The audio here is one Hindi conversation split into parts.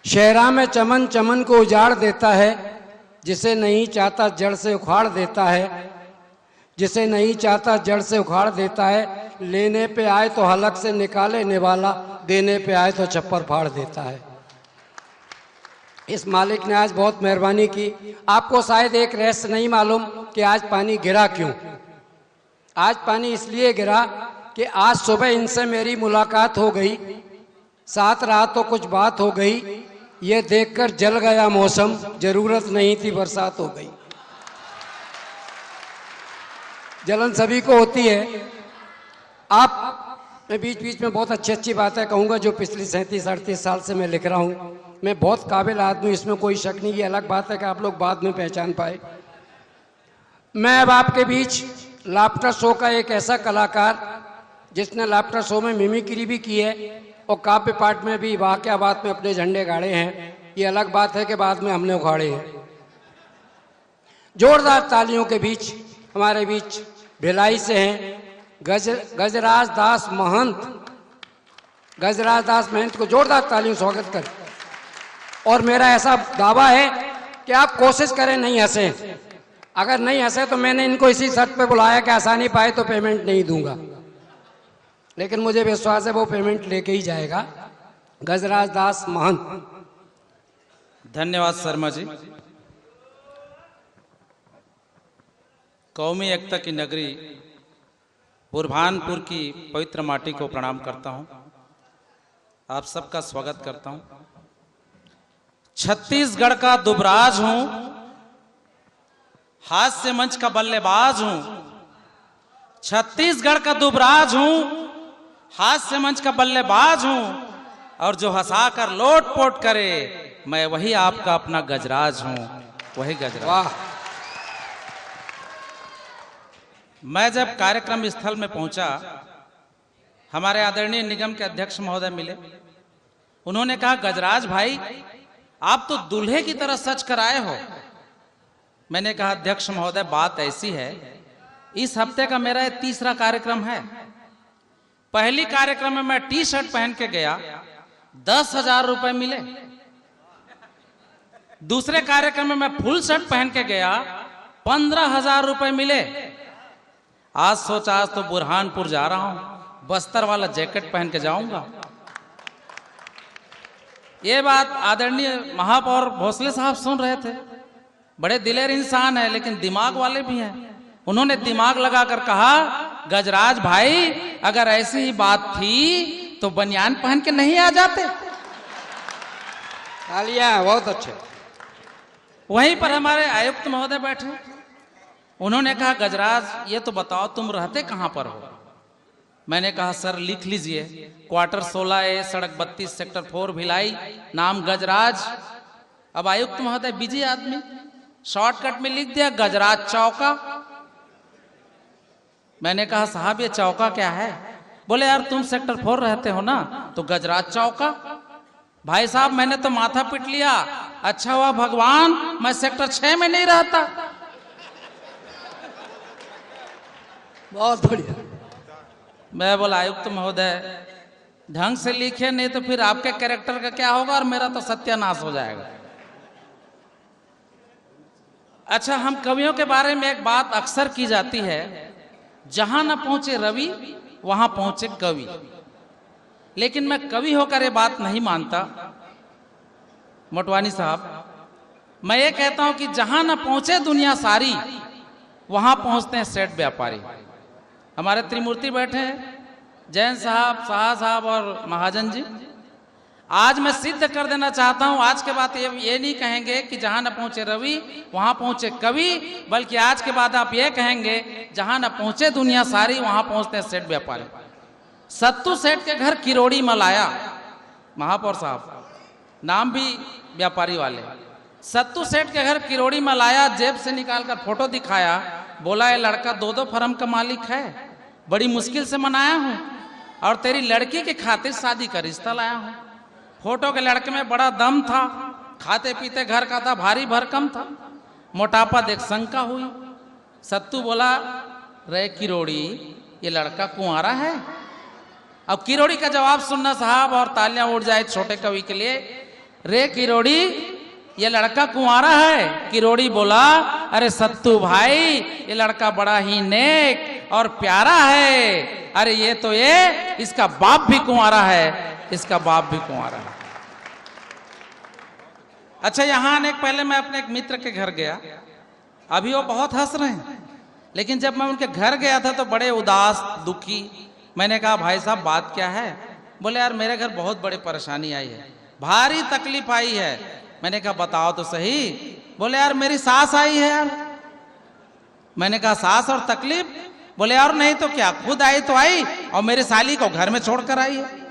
शहरा में चमन चमन को उजाड़ देता है, जिसे नहीं चाहता जड़ से उखाड़ देता है, जिसे नहीं चाहता जड़ से उखाड़ देता है। लेने पे आए तो हलक से निकाले निवाला, देने पे आए तो छप्पर फाड़ देता है। इस मालिक ने आज बहुत मेहरबानी की। आपको शायद एक रहस्य नहीं मालूम कि आज पानी गिरा क्यों। आज पानी इसलिए गिरा कि आज सुबह इनसे मेरी मुलाकात हो गई, साथ रहा तो कुछ बात हो गई। ये देखकर जल गया मौसम, जरूरत नहीं थी बरसात हो गई। जलन सभी को होती है। मैं बीच बीच में बहुत अच्छी अच्छी बातें कहूँगा जो पिछली 37-38 साल से मैं लिख रहा हूँ। मैं बहुत काबिल आदमी, इसमें कोई शक नहीं। ये अलग बात है कि आप लोग बाद में पहचान पाए। मैं अब आपके बीच लाफ्टर शो का एक ऐसा कलाकार जिसने लाफ्टर शो में मिमिक्री भी की है और काव्य पाठ में भी वाकयाबात में अपने झंडे गाड़े हैं। ये अलग बात है कि बाद में हमने उखाड़े हैं। जोरदार तालियों के बीच हमारे बीच भिलाई से हैं गजराज दास महंत। गजराज दास महंत को जोरदार तालियों से स्वागत करें। और मेरा ऐसा दावा है कि आप कोशिश करें नहीं हंसे। अगर नहीं हंसे तो मैंने इनको इसी शर्त पे बुलाया कि आसानी पाए तो पेमेंट नहीं दूंगा, लेकिन मुझे विश्वास है वो पेमेंट लेके ही जाएगा। गजराज दास महंत। धन्यवाद शर्मा जी। कौमी एकता की नगरी बुरहानपुर की पवित्र माटी को प्रणाम करता हूं। आप सबका स्वागत करता हूं। छत्तीसगढ़ का दुबराज हूं, हास्य मंच का बल्लेबाज हूं। छत्तीसगढ़ का दुबराज हूं, हास्य मंच का बल्लेबाज हूं, और जो हंसाकर लोटपोट करे मैं वही आपका अपना गजराज हूं, वही गजराज। वाह। मैं जब कार्यक्रम स्थल में पहुंचा, हमारे आदरणीय निगम के अध्यक्ष महोदय मिले। उन्होंने कहा, गजराज भाई आप तो दूल्हे की तरह सच कर आए हो। मैंने कहा, अध्यक्ष महोदय बात ऐसी है, इस हफ्ते का मेरा ये तीसरा कार्यक्रम है। पहली कार्यक्रम में मैं टी शर्ट पहन के गया, 10,000 रुपए मिले। दूसरे कार्यक्रम में मैं फुल शर्ट पहन के गया, 15,000 रुपए मिले। आज सोचा आज तो बुरहानपुर जा रहा हूं, बस्तर वाला जैकेट पहन के जाऊंगा। ये बात आदरणीय महापौर भोसले साहब सुन रहे थे। बड़े दिलेर इंसान है, लेकिन दिमाग वाले भी हैं। उन्होंने दिमाग लगाकर कहा, गजराज भाई अगर ऐसी ही बात थी तो बनियान पहन के नहीं आ जाते। तालियां, बहुत अच्छे। वहीं पर हमारे आयुक्त महोदय बैठे। उन्होंने कहा, गजराज ये तो बताओ तुम रहते कहां पर हो। मैंने कहा, सर लिख लीजिए, क्वार्टर 16A, सड़क 32, सेक्टर 4, भिलाई, नाम गजराज। अब आयुक्त महोदय बिजी आदमी, शॉर्टकट में लिख दिया गजराज चौका। मैंने कहा, साहब ये चौका क्या है। बोले, यार तुम सेक्टर 4 रहते हो ना, तो गजराज चौका। भाई साहब मैंने तो माथा पीट लिया। अच्छा हुआ भगवान मैं सेक्टर 6 में नहीं रहता। बहुत बढ़िया। मैं बोला, आयुक्त महोदय ढंग से लिखे, नहीं तो फिर आपके कैरेक्टर का क्या होगा और मेरा तो सत्यानाश हो जाएगा। अच्छा, हम कवियों के बारे में एक बात अक्सर की जाती है, जहां न पहुंचे रवि वहां पहुंचे कवि। लेकिन मैं कवि होकर ये बात नहीं मानता मोटवानी साहब। मैं ये कहता हूं कि जहां न पहुंचे दुनिया सारी वहां पहुंचते हैं सेठ व्यापारी। हमारे त्रिमूर्ति बैठे हैं, जैन साहब, शाह साहब और महाजन जी। आज मैं सिद्ध कर देना चाहता हूं, आज के बाद ये नहीं कहेंगे कि जहां न पहुंचे रवि वहां पहुंचे कवि, बल्कि आज के बाद आप ये कहेंगे जहां न पहुंचे दुनिया सारी वहां पहुंचते हैं सेठ व्यापारी। सत्तू सेठ के घर किरोड़ी मलाया, महापौर साहब नाम भी व्यापारी वाले। सत्तू सेठ के घर किरोड़ी मलाया, जेब से निकालकर फोटो दिखाया, बोला ये लड़का 2-2 फर्म का मालिक है, बड़ी मुश्किल से मनाया हूं और तेरी लड़की के खातिर शादी का रिश्ता लाया हूं। फोटो के लड़के में बड़ा दम था, खाते पीते घर का था, भारी भरकम था, मोटापा देख शंका हुई। सत्तू बोला, रे किरोड़ी ये लड़का कुंवारा है। अब किरोड़ी का जवाब सुनना साहब, और तालियां उड़ जाए छोटे कवि के लिए। रे किरोड़ी, ये लड़का कुंवारा है। किरोड़ी बोला, अरे सत्तू भाई, ये लड़का बड़ा ही नेक और प्यारा है। अरे ये इसका बाप भी कुंवारा है, इसका बाप भी कुंवारा है। अच्छा, यहां आने के पहले मैं अपने एक मित्र के घर गया। अभी वो बहुत हंस रहे हैं, लेकिन जब मैं उनके घर गया था तो बड़े उदास, दुखी। मैंने कहा, भाई साहब बात क्या है? बोले, यार मेरे घर बहुत बड़ी परेशानी आई है, भारी तकलीफ आई है। मैंने कहा, बताओ तो सही। बोले, यार मेरी सास आई है यार। मैंने कहा, सास और तकलीफ? बोले, यार नहीं तो क्या, खुद आई तो आई और मेरे साली को घर में छोड़कर आई है।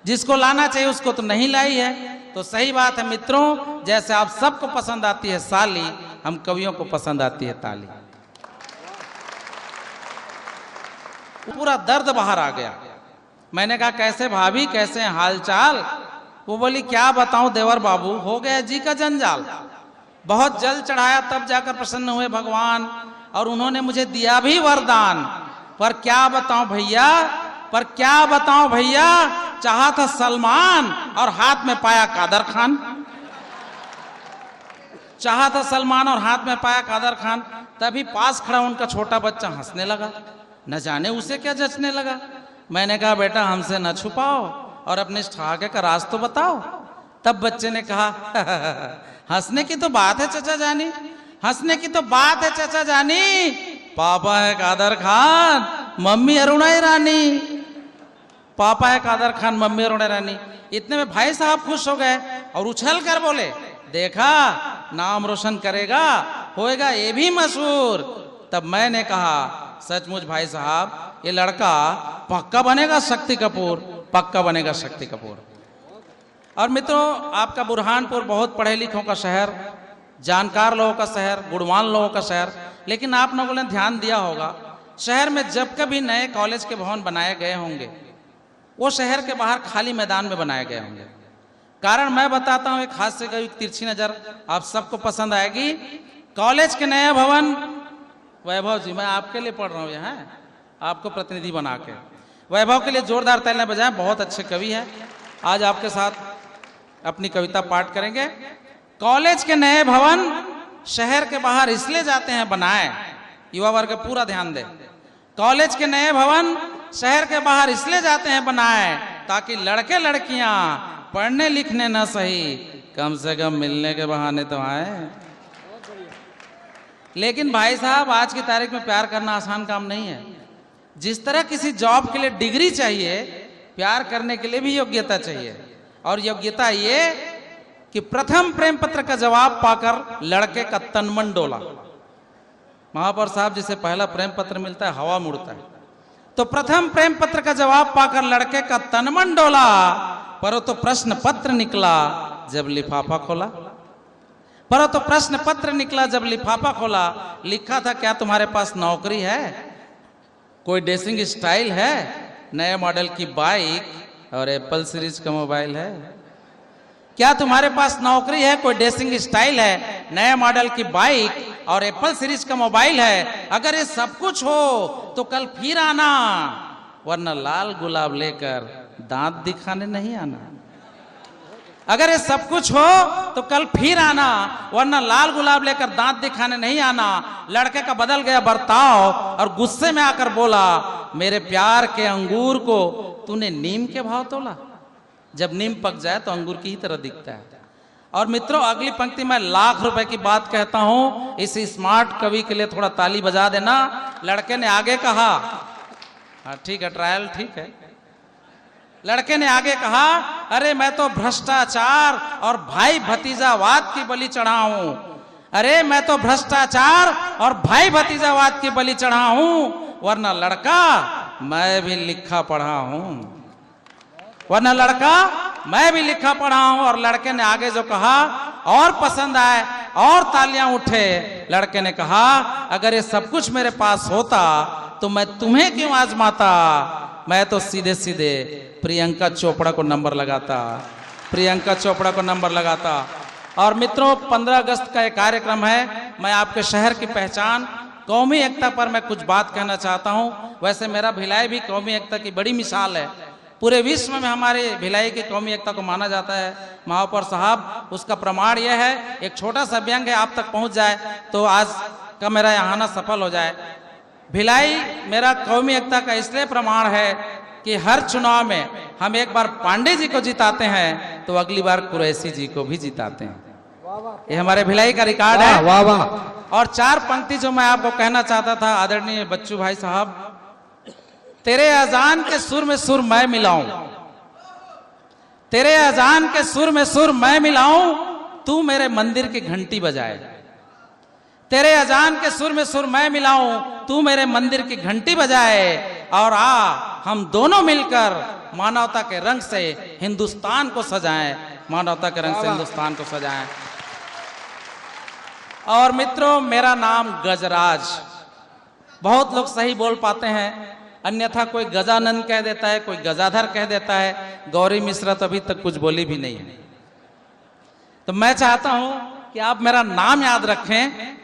जिसको लाना चाहिए उसको तो नहीं लाई है। तो सही बात है मित्रों, जैसे आप सबको पसंद आती है साली, हम कवियों को पसंद आती है ताली। पूरा दर्द बाहर आ गया। मैंने कहा, कैसे भाभी, कैसे हालचाल? वो बोली, क्या बताऊं देवर बाबू, हो गया जी का जंजाल। बहुत जल चढ़ाया तब जाकर प्रसन्न हुए भगवान, और उन्होंने मुझे दिया भी वरदान। पर क्या बताऊं भैया, चाहा था सलमान और हाथ में पाया कादर खान। चाहा था सलमान और हाथ में पाया कादर खान। तभी पास खड़ा उनका छोटा बच्चा हंसने लगा, न जाने उसे क्या जचने लगा। मैंने कहा, बेटा हमसे न छुपाओ और अपने ठहाके का राज तो बताओ। तब बच्चे ने कहा, हंसने की तो बात है चाचा जानी, हंसने की तो बात है चाचा जानी। पापा है कादर खान, मम्मी अरुणा ईरानी। पापा है कादर खान, मम्मी अरुणा ईरानी। इतने में भाई साहब खुश हो गए और उछल कर बोले, देखा नाम रोशन करेगा, होएगा ये भी मशहूर। तब मैंने कहा, सचमुच भाई साहब, ये लड़का पक्का बनेगा शक्ति कपूर, पक्का बनेगा शक्ति कपूर। और मित्रों, आपका बुरहानपुर बहुत पढ़े लिखों का शहर, जानकार लोगों का शहर, गुणवान लोगों का शहर। लेकिन आप लोगों ने ध्यान दिया होगा, शहर में जब कभी नए कॉलेज के भवन बनाए गए होंगे, वो शहर के बाहर खाली मैदान में बनाए गए होंगे। कारण मैं बताता हूं, एक हास्य की तिरछी नजर आप सबको पसंद आएगी। कॉलेज के नए भवन, वैभव जी मैं आपके लिए पढ़ रहा हूं यहाँ, आपको प्रतिनिधि बना के। वैभव के लिए जोरदार तालियां बजाएं, बहुत अच्छे कवि है। आज आपके साथ अपनी कविता पाठ करेंगे। कॉलेज के नए भवन शहर के बाहर इसलिए जाते हैं बनाए, युवा वर्ग पूरा ध्यान दे। कॉलेज के नए भवन शहर के बाहर इसलिए जाते हैं बनाए, ताकि लड़के लड़कियां पढ़ने लिखने न सही, कम से कम मिलने के बहाने तो आए। लेकिन भाई साहब, आज की तारीख में प्यार करना आसान काम नहीं है। जिस तरह किसी जॉब के लिए डिग्री चाहिए, प्यार करने के लिए भी योग्यता चाहिए। और योग्यता ये कि प्रथम प्रेम पत्र का जवाब पाकर लड़के का तन मन डोला। महापौर साहब, जिसे पहला प्रेम पत्र मिलता है हवा मुड़ता है। तो प्रथम प्रेम पत्र का जवाब पाकर लड़के का तन मन डोला, पर तो प्रश्न पत्र निकला जब लिफाफा खोला। पर तो प्रश्न पत्र निकला जब लिफाफा खोला। लिखा था, क्या तुम्हारे पास नौकरी है, कोई ड्रेसिंग स्टाइल है, नए मॉडल की बाइक और एप्पल सीरीज का मोबाइल है। क्या तुम्हारे पास नौकरी है, कोई ड्रेसिंग स्टाइल है, नए मॉडल की बाइक और एप्पल सीरीज का मोबाइल है? अगर ये सब कुछ हो तो कल फिर आना, वरना लाल गुलाब लेकर दांत दिखाने नहीं आना। अगर ये सब कुछ हो तो कल फिर आना, वरना लाल गुलाब लेकर दांत दिखाने नहीं आना। लड़के का बदल गया बर्ताव और गुस्से में आकर बोला, मेरे प्यार के अंगूर को तूने नीम के भाव तोला। जब नीम पक जाए तो अंगूर की ही तरह दिखता है। और मित्रों, अगली पंक्ति में लाख रुपए की बात कहता हूं, इस स्मार्ट कवि के लिए थोड़ा ताली बजा देना। लड़के ने आगे कहा, हाँ ठीक है, ट्रायल ठीक है। लड़के ने आगे कहा, अरे मैं तो भ्रष्टाचार और भाई भतीजावाद की बलि चढ़ा हूं। अरे मैं तो भ्रष्टाचार और भाई भतीजावाद की बलि चढ़ा हूं, वरना लड़का मैं भी लिखा पढ़ा हूं। वरना लड़का मैं भी लिखा पढ़ा हूं। और लड़के ने आगे जो कहा और पसंद आए और तालियां उठे। लड़के ने कहा, अगर ये सब कुछ मेरे पास होता तो मैं तुम्हें क्यों आजमाता, मैं तो सीधे सीधे प्रियंका चोपड़ा को नंबर लगाता, प्रियंका चोपड़ा को नंबर लगाता। और मित्रों, 15 अगस्त का एक कार्यक्रम है, मैं आपके शहर की पहचान कौमी एकता पर मैं कुछ बात कहना चाहता हूं। वैसे मेरा भिलाई भी कौमी एकता की बड़ी मिसाल है, पूरे विश्व में हमारे भिलाई की कौमी एकता को माना जाता है। महापौर साहब, उसका प्रमाण यह है, एक छोटा सा व्यंग है, आप तक पहुंच जाए तो आज का मेरा यहाँ आना सफल हो जाए। भिलाई मेरा कौमी एकता का इसलिए प्रमाण है कि हर चुनाव में हम एक बार पांडे जी को जिताते हैं तो अगली बार कुरैशी जी को भी जिताते हैं। ये हमारे भिलाई का रिकॉर्ड है। वाह वाह। और 4 पंक्ति जो मैं आपको कहना चाहता था, आदरणीय बच्चू भाई साहब, तेरे अजान के सुर में सुर मैं मिलाऊं, तेरे अजान के सुर में सुर मैं मिलाऊं, तू मेरे मंदिर की घंटी बजाए। तेरे अजान के सुर में सुर मैं मिलाऊं, तू मेरे मंदिर की घंटी बजाए, और हम दोनों मिलकर मानवता के रंग से हिंदुस्तान को सजाएं, मानवता के रंग से हिंदुस्तान को सजाएं। और मित्रों, मेरा नाम गजराज, बहुत लोग सही बोल पाते हैं, अन्यथा कोई गजानंद कह देता है, कोई गजाधर कह देता है। गौरी मिश्रा तो अभी तक कुछ बोली भी नहीं है। तो मैं चाहता हूं कि आप मेरा नाम याद रखें।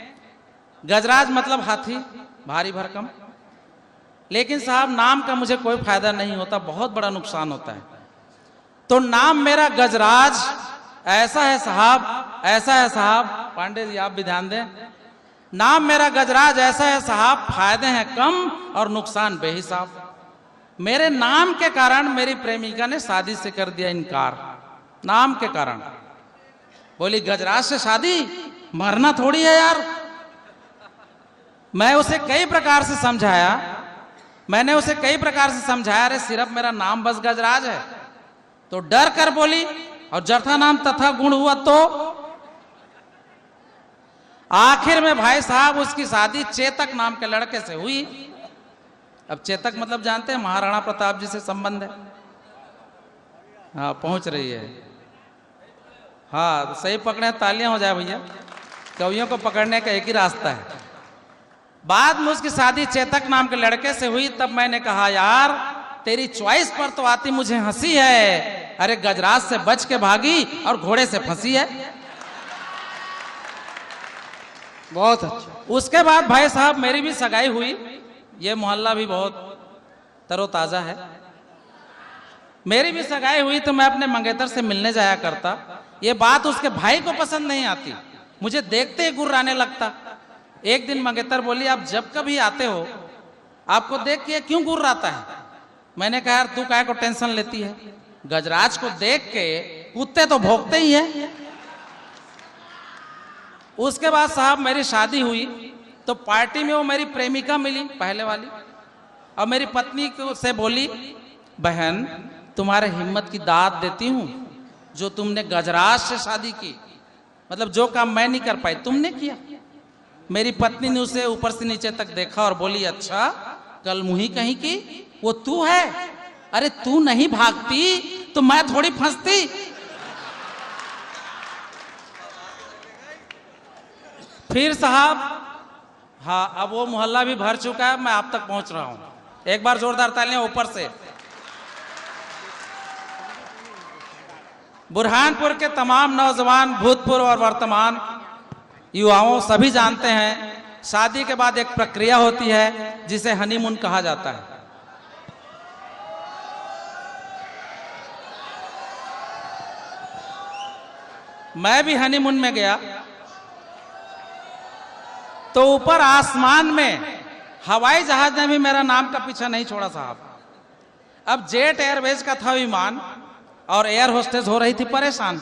गजराज मतलब हाथी, भारी भरकम। लेकिन साहब, नाम का मुझे कोई फायदा नहीं होता, बहुत बड़ा नुकसान होता है। तो नाम मेरा गजराज ऐसा है साहब, ऐसा है साहब, पांडे जी आप भी ध्यान दें, नाम मेरा गजराज ऐसा है साहब, फायदे हैं कम और नुकसान बेहिसाब। मेरे नाम के कारण मेरी प्रेमिका ने शादी से कर दिया इनकार, नाम के कारण। बोली गजराज से शादी, मरना थोड़ी है यार। मैं उसे कई प्रकार से समझाया, मैंने उसे कई प्रकार से समझाया, अरे सिर्फ मेरा नाम बस गजराज है। तो डर कर बोली, और जथा नाम तथा गुण हुआ तो आखिर में भाई साहब उसकी शादी चेतक नाम के लड़के से हुई। अब चेतक मतलब जानते हैं, महाराणा प्रताप जी से संबंध है। हाँ, पहुंच रही है। हाँ, सही पकड़े, तालियां हो जाए भैया। कवियों को पकड़ने का एक ही रास्ता है। बाद में उसकी शादी चेतक नाम के लड़के से हुई। तब मैंने कहा यार, तेरी चॉइस पर तो आती मुझे हंसी है, अरे गजराज से बच के भागी और घोड़े से फंसी है। बहुत अच्छा। उसके बाद भाई साहब मेरी भी सगाई हुई। ये मोहल्ला भी बहुत तरोताजा है। मेरी भी सगाई हुई तो मैं अपने मंगेतर से मिलने जाया करता। ये बात उसके भाई को पसंद नहीं आती, मुझे देखते ही गुर्राने लगता। एक दिन मंगेतर बोली, आप जब कभी आते हो आपको देख के क्यों गुर्राता है? मैंने कहा यार, तू काहे को टेंशन लेती है, गजराज को देख के कुत्ते तो भौंकते ही है। उसके बाद साहब मेरी शादी हुई तो पार्टी में वो मेरी प्रेमिका मिली, पहले वाली, और मेरी पत्नी को से बोली, बहन तुम्हारे हिम्मत की दाद देती हूं, जो तुमने गजराज से शादी की, मतलब जो काम मैं नहीं कर पाई तुमने किया। मेरी पत्नी ने उसे ऊपर से नीचे तक देखा और बोली, अच्छा कल मुही कहीं की, वो तू है? अरे तू नहीं भागती तो मैं थोड़ी फंसती। फिर साहब, हाँ, अब वो मोहल्ला भी भर चुका है, मैं आप तक पहुंच रहा हूं। एक बार जोरदार तालियां ऊपर से। बुरहानपुर के तमाम नौजवान, भूतपूर्व और वर्तमान युवाओं सभी जानते हैं, शादी के बाद एक प्रक्रिया होती है जिसे हनीमून कहा जाता है। मैं भी हनीमून में गया तो ऊपर आसमान में हवाई जहाज ने भी मेरा नाम का पीछा नहीं छोड़ा साहब। अब जेट एयरवेज का था विमान और एयर होस्टेस हो रही थी परेशान,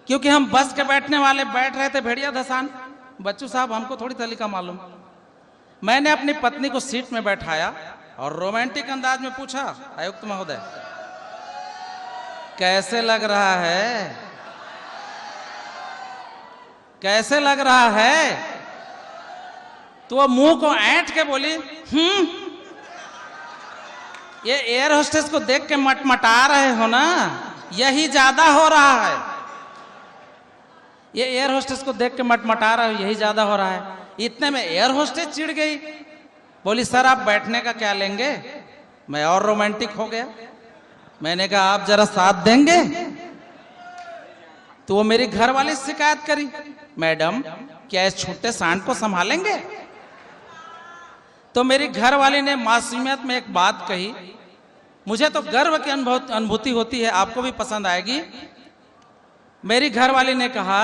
क्योंकि हम बस के बैठने वाले बैठ रहे थे भेड़िया धसान। बच्चू साहब, हमको थोड़ी तरीका मालूम। मैंने अपनी पत्नी को सीट में बैठाया और रोमांटिक अंदाज में पूछा, आयुक्त महोदय कैसे लग रहा है, कैसे लग रहा है? तो वो मुंह को ऐंठ के बोली, ये एयर होस्टेस को देख के मटमटा रहे हो ना, यही ज्यादा हो रहा है। ये एयर होस्टेस को देख के मटमटा रहे हो, यही ज्यादा हो रहा है। इतने में एयर होस्टेस चिढ़ गई, बोली सर आप बैठने का क्या लेंगे? मैं और रोमांटिक हो गया। मैंने कहा आप जरा साथ देंगे? तो वो मेरी घर वाली शिकायत करी, मैडम क्या इस छोटे सांड को संभालेंगे? तो मेरी घर वाली ने मासूमियत में एक बात कही, मुझे तो गर्व की अनुभूति होती है, आपको भी पसंद आएगी। मेरी घरवाली ने कहा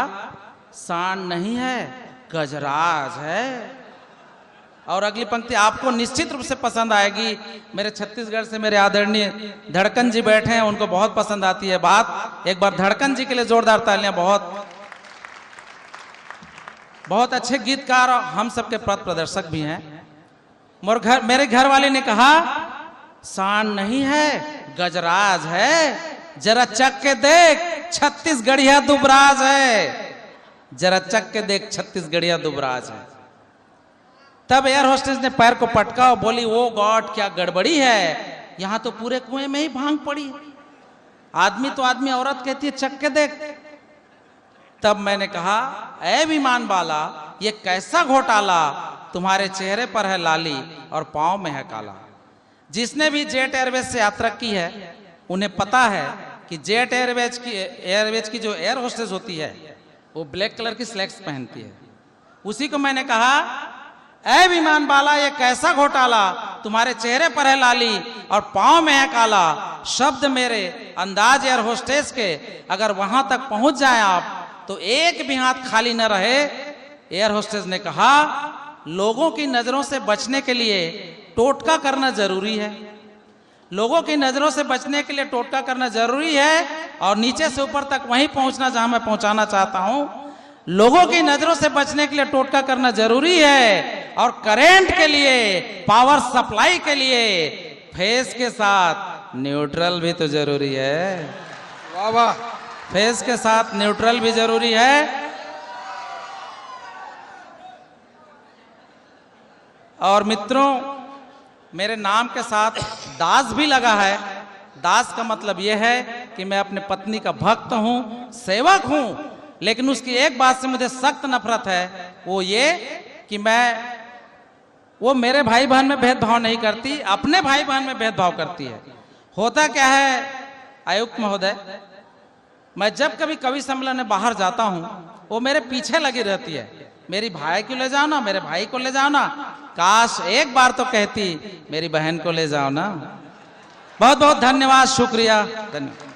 सांड नहीं है, गजराज है। और अगली पंक्ति आपको निश्चित रूप से पसंद आएगी। मेरे छत्तीसगढ़ से मेरे आदरणीय धड़कन जी बैठे हैं, उनको बहुत पसंद आती है बात। एक बार धड़कन जी के लिए जोरदार तालियां। बहुत अच्छे गीतकार और हम सबके पथ प्रदर्शक भी हैं। मेरे घर वाले ने कहा सांड नहीं है, गजराज है, जरा चख के देख छत्तीसगढ़िया दुबराज है। जरा चख के देख छत्तीसगढ़िया दुबराज है। तब एयर होस्टेस ने पैर को पटका और बोली ओ गॉड क्या गड़बड़ी है, यहां तो पूरे कुएं में ही भांग पड़ी। आदमी तो आदमी, औरत कहती है चख के देख। तब मैंने कहा ऐ विमान वाला, ये कैसा घोटाला, तुम्हारे चेहरे पर है लाली और पांव में है काला। जिसने भी जेट एयरवेज से यात्रा की है उन्हें पता है कि जेट एयरवेज की जो एयर होस्टेस होती है वो ब्लैक कलर की स्लैक्स पहनती है। उसी को मैंने कहा ऐ विमान वाला, ये कैसा घोटाला, तुम्हारे चेहरे पर है लाली और पांव में है काला। शब्द मेरे अंदाज एयर होस्टेस के, अगर वहां तक पहुंच जाए आप तो एक भी हाथ खाली न रहे। एयर होस्टेस ने कहा लोगों की नजरों से बचने के लिए टोटका करना जरूरी है। लोगों की नजरों से बचने के लिए टोटका करना जरूरी है और नीचे से ऊपर तक वहीं पहुंचना जहां मैं पहुंचाना चाहता हूं। लोगों की नजरों से बचने के लिए टोटका करना जरूरी है और करंट के लिए, पावर सप्लाई के लिए फेस के साथ न्यूट्रल भी तो जरूरी है। वाह वाह। फेस के साथ न्यूट्रल भी जरूरी है। और मित्रों, मेरे नाम के साथ दास भी लगा है। दास का मतलब यह है कि मैं अपने पत्नी का भक्त हूं, सेवक हूं। लेकिन उसकी एक बात से मुझे सख्त नफरत है, वो ये कि वो मेरे भाई बहन में भेदभाव नहीं करती, अपने भाई बहन में भेदभाव करती है। होता क्या है आयुक्त महोदय, मैं जब कभी कवि सम्मेलन में बाहर जाता हूं वो मेरे पीछे लगी रहती है, मेरी भाई को ले जाओ ना, मेरे भाई को ले जाओ ना। काश एक बार तो कहती मेरी बहन को ले जाओ ना। बहुत बहुत धन्यवाद, शुक्रिया, धन्यवाद।